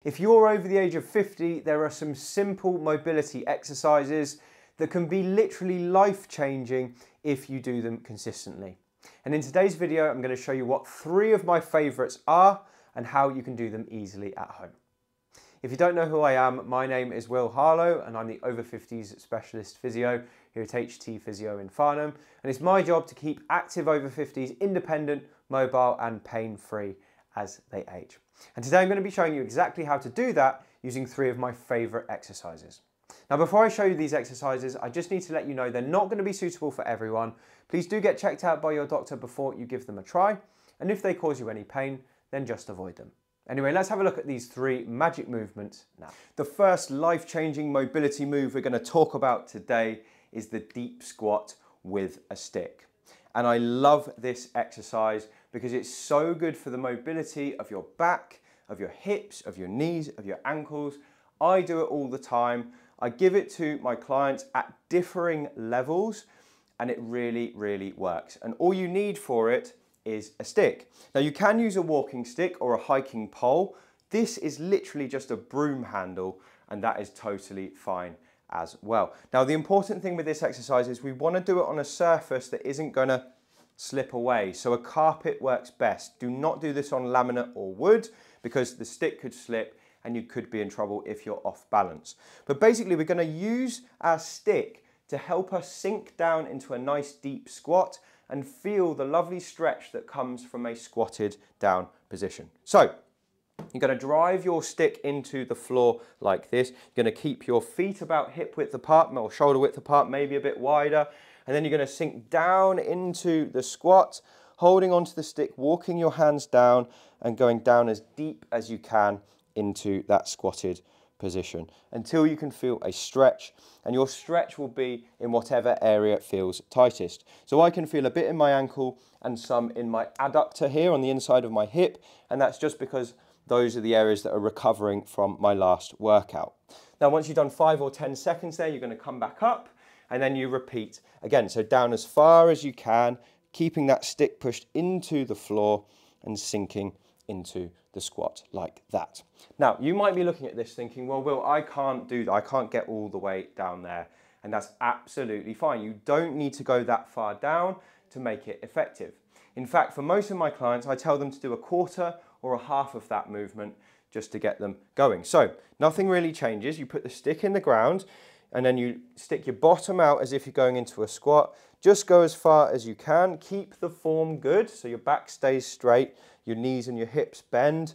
If you're over the age of 50, there are some simple mobility exercises that can be literally life-changing if you do them consistently. And in today's video, I'm going to show you what 3 of my favorites are and how you can do them easily at home. If you don't know who I am, my name is Harlow and I'm the Over-Fifties specialist physio here at HT Physio in Farnham. And it's my job to keep active over-50s independent, mobile and pain-free as they age. And today I'm going to be showing you exactly how to do that using 3 of my favourite exercises. Now before I show you these exercises, I just need to let you know they're not going to be suitable for everyone. Please do get checked out by your doctor before you give them a try. And if they cause you any pain, then just avoid them. Anyway, let's have a look at these 3 magic movements now. The first life-changing mobility move we're going to talk about today is the deep squat with a stick. And I love this exercise because it's so good for the mobility of your back, of your hips, of your knees, of your ankles. I do it all the time. I give it to my clients at differing levels and it really, really works. And all you need for it is a stick. Now you can use a walking stick or a hiking pole. This is literally just a broom handle and that is totally fine as well. Now the important thing with this exercise is we want to do it on a surface that isn't going to slip away. So a carpet works best. Do not do this on laminate or wood because the stick could slip and you could be in trouble if you're off balance. But basically we're going to use our stick to help us sink down into a nice deep squat and feel the lovely stretch that comes from a squatted down position. So you're going to drive your stick into the floor like this. You're going to keep your feet about hip width apart or shoulder width apart, maybe a bit wider. And then you're going to sink down into the squat, holding onto the stick, walking your hands down and going down as deep as you can into that squatted position until you can feel a stretch, and your stretch will be in whatever area feels tightest. So I can feel a bit in my ankle and some in my adductor here on the inside of my hip, and that's just because those are the areas that are recovering from my last workout. Now once you've done 5 or 10 seconds there, you're going to come back up and then you repeat again. So down as far as you can, keeping that stick pushed into the floor and sinking into the squat like that. Now you might be looking at this thinking, well Will, I can't do that, I can't get all the way down there, and that's absolutely fine. You don't need to go that far down to make it effective. In fact, for most of my clients I tell them to do a quarter or a half of that movement just to get them going. So nothing really changes. You put the stick in the ground and then you stick your bottom out as if you're going into a squat. Just go as far as you can. Keep the form good so your back stays straight, your knees and your hips bend,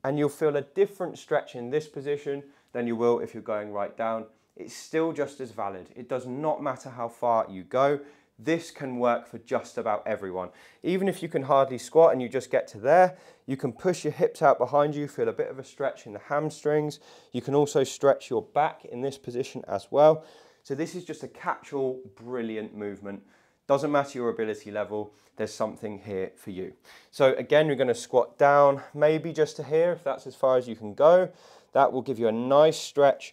and you'll feel a different stretch in this position than you will if you're going right down. It's still just as valid. It does not matter how far you go. This can work for just about everyone. Even if you can hardly squat and you just get to there, you can push your hips out behind you, feel a bit of a stretch in the hamstrings. You can also stretch your back in this position as well. So this is just a catch-all brilliant movement. Doesn't matter your ability level, there's something here for you. So again, you're going to squat down, maybe just to here, if that's as far as you can go. That will give you a nice stretch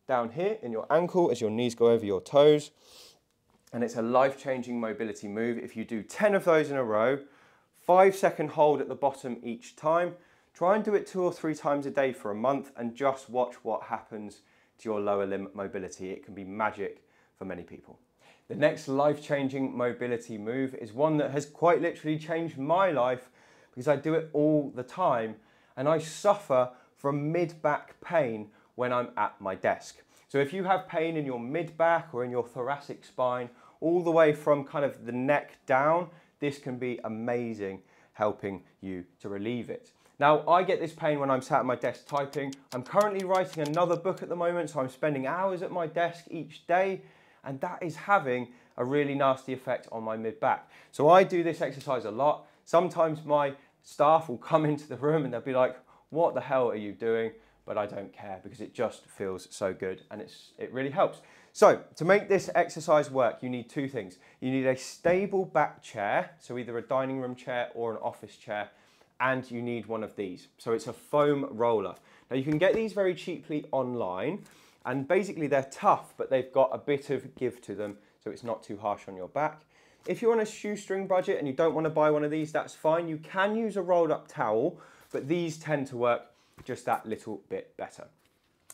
down here in your ankle as your knees go over your toes. And it's a life-changing mobility move. If you do 10 of those in a row, 5-second hold at the bottom each time, try and do it 2 or 3 times a day for a month and just watch what happens to your lower limb mobility. It can be magic for many people. The next life-changing mobility move is one that has quite literally changed my life because I do it all the time and I suffer from mid-back pain when I'm at my desk. So if you have pain in your mid-back or in your thoracic spine, all the way from kind of the neck down, this can be amazing helping you to relieve it. Now, I get this pain when I'm sat at my desk typing. I'm currently writing another book at the moment, so I'm spending hours at my desk each day, and that is having a really nasty effect on my mid-back. So I do this exercise a lot. Sometimes my staff will come into the room and they'll be like, what the hell are you doing? But I don't care because it just feels so good and it really helps. So to make this exercise work, you need 2 things. You need a stable back chair, so either a dining room chair or an office chair, and you need one of these. So it's a foam roller. Now you can get these very cheaply online, and basically they're tough, but they've got a bit of give to them, so it's not too harsh on your back. If you're on a shoestring budget and you don't want to buy one of these, that's fine. You can use a rolled up towel, but these tend to work just that little bit better.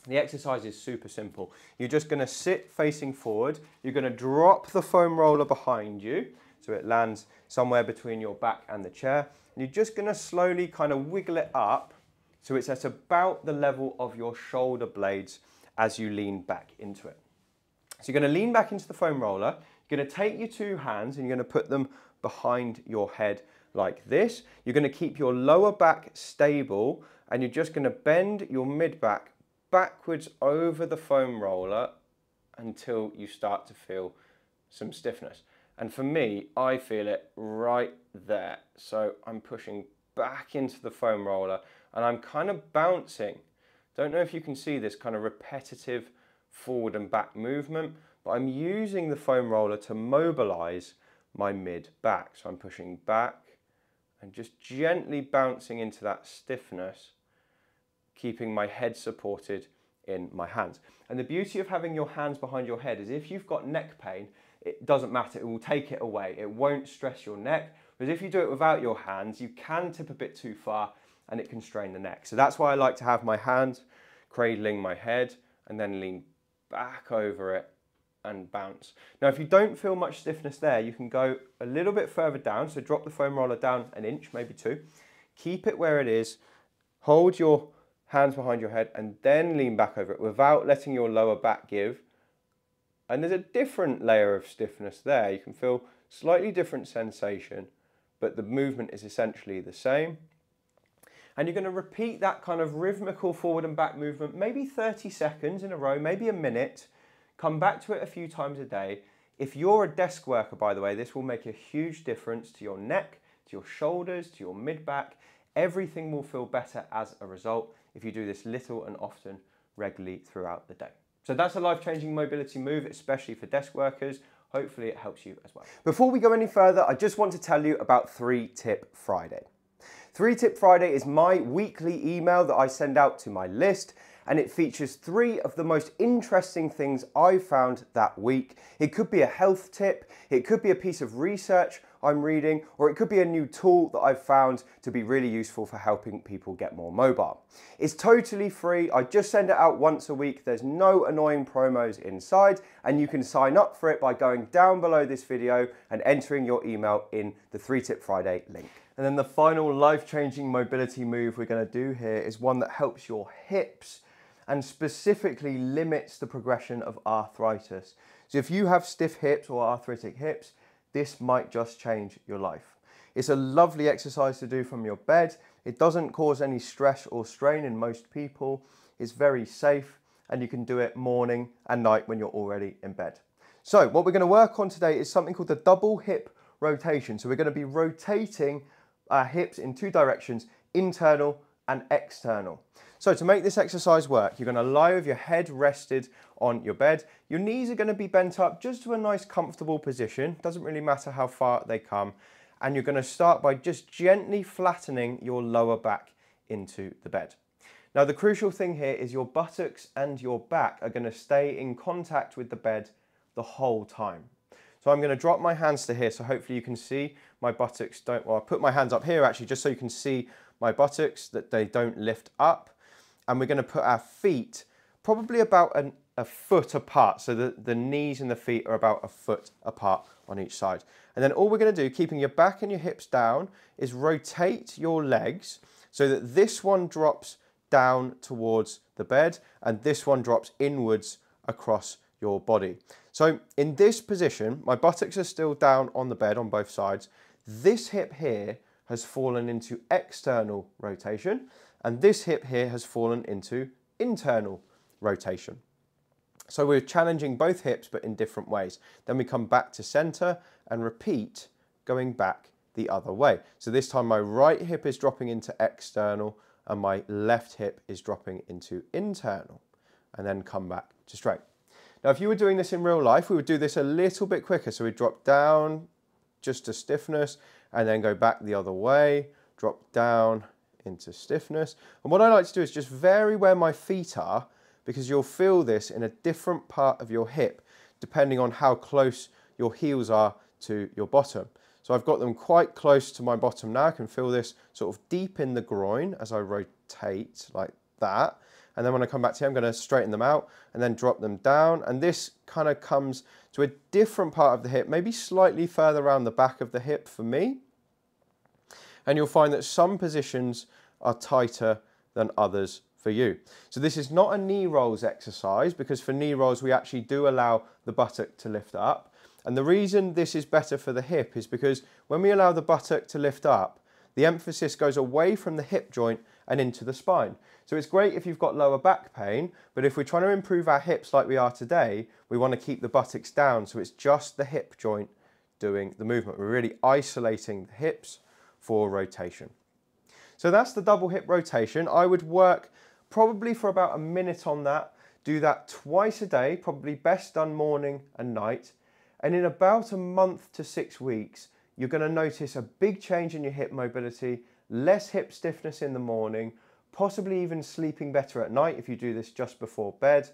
The exercise is super simple. You're just going to sit facing forward. You're going to drop the foam roller behind you so it lands somewhere between your back and the chair. And you're just going to slowly kind of wiggle it up so it's at about the level of your shoulder blades as you lean back into it. So you're going to lean back into the foam roller. You're going to take your two hands and you're going to put them behind your head like this. You're going to keep your lower back stable and you're just going to bend your mid-back backwards over the foam roller until you start to feel some stiffness. And for me, I feel it right there. So I'm pushing back into the foam roller and I'm kind of bouncing. Don't know if you can see this kind of repetitive forward and back movement, but I'm using the foam roller to mobilize my mid-back. So I'm pushing back and just gently bouncing into that stiffness, keeping my head supported in my hands. And the beauty of having your hands behind your head is if you've got neck pain, it doesn't matter, it will take it away. It won't stress your neck. But if you do it without your hands, you can tip a bit too far and it can strain the neck. So that's why I like to have my hands cradling my head and then lean back over it and bounce. Now, if you don't feel much stiffness there, you can go a little bit further down. So drop the foam roller down an inch, maybe two. Keep it where it is. Hold your hands behind your head and then lean back over it without letting your lower back give. And there's a different layer of stiffness there. You can feel slightly different sensation, but the movement is essentially the same. And you're going to repeat that kind of rhythmical forward and back movement, maybe 30 seconds in a row, maybe a minute. Come back to it a few times a day. If you're a desk worker, by the way, this will make a huge difference to your neck, to your shoulders, to your mid-back. Everything will feel better as a result if you do this little and often regularly throughout the day. So that's a life-changing mobility move, especially for desk workers. Hopefully it helps you as well. Before we go any further, I just want to tell you about 3-Tip Friday. 3-Tip Friday is my weekly email that I send out to my list, and it features 3 of the most interesting things I've found that week. It could be a health tip, it could be a piece of research I'm reading, or it could be a new tool that I've found to be really useful for helping people get more mobile. It's totally free. I just send it out once a week. There's no annoying promos inside, and you can sign up for it by going down below this video and entering your email in the 3-Tip Friday link. And then the final life-changing mobility move we're going to do here is one that helps your hips and specifically limits the progression of arthritis. So if you have stiff hips or arthritic hips, this might just change your life. It's a lovely exercise to do from your bed. It doesn't cause any stress or strain in most people. It's very safe and you can do it morning and night when you're already in bed. So what we're going to work on today is something called the double hip rotation. So we're going to be rotating our hips in 2 directions, internal and external. So to make this exercise work, you're going to lie with your head rested on your bed. Your knees are going to be bent up just to a nice comfortable position. Doesn't really matter how far they come. And you're going to start by just gently flattening your lower back into the bed. Now the crucial thing here is your buttocks and your back are going to stay in contact with the bed the whole time. So I'm going to drop my hands to here so hopefully you can see my buttocks don't, well I'll put my hands up here actually just so you can see my buttocks, that they don't lift up. And we're going to put our feet probably about a foot apart. So the knees and the feet are about a foot apart on each side. And then all we're going to do, keeping your back and your hips down, is rotate your legs so that this one drops down towards the bed and this one drops inwards across your body. So in this position, my buttocks are still down on the bed on both sides. This hip here has fallen into external rotation and this hip here has fallen into internal rotation. So we're challenging both hips but in different ways. Then we come back to center and repeat going back the other way. So this time my right hip is dropping into external and my left hip is dropping into internal, and then come back to straight. Now if you were doing this in real life, we would do this a little bit quicker. So we'd drop down just to stiffness and then go back the other way, drop down into stiffness. And what I like to do is just vary where my feet are, because you'll feel this in a different part of your hip depending on how close your heels are to your bottom. So I've got them quite close to my bottom now. I can feel this sort of deep in the groin as I rotate like that. And then when I come back to here, I'm going to straighten them out and then drop them down. And this kind of comes to a different part of the hip, maybe slightly further around the back of the hip for me. And you'll find that some positions are tighter than others for you. So this is not a knee rolls exercise, because for knee rolls we actually do allow the buttock to lift up. And the reason this is better for the hip is because when we allow the buttock to lift up, the emphasis goes away from the hip joint and into the spine. So it's great if you've got lower back pain, but if we're trying to improve our hips like we are today, we want to keep the buttocks down, so it's just the hip joint doing the movement. We're really isolating the hips for rotation. So that's the double hip rotation. I would work probably for about a minute on that. Do that twice a day, probably best done morning and night. And in about a month to 6 weeks, you're going to notice a big change in your hip mobility, less hip stiffness in the morning, possibly even sleeping better at night if you do this just before bed.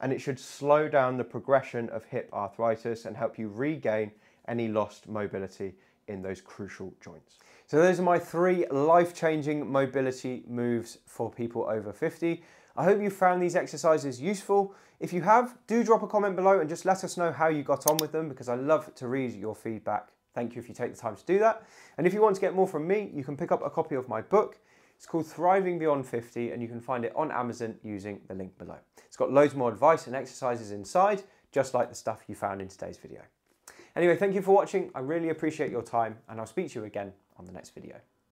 And it should slow down the progression of hip arthritis and help you regain any lost mobility in those crucial joints. So those are my 3 life-changing mobility moves for people over 50. I hope you found these exercises useful. If you have, do drop a comment below and just let us know how you got on with them, because I love to read your feedback. Thank you if you take the time to do that. And if you want to get more from me, you can pick up a copy of my book. It's called Thriving Beyond 50, and you can find it on Amazon using the link below. It's got loads more advice and exercises inside, just like the stuff you found in today's video. Anyway, thank you for watching. I really appreciate your time, and I'll speak to you again on the next video.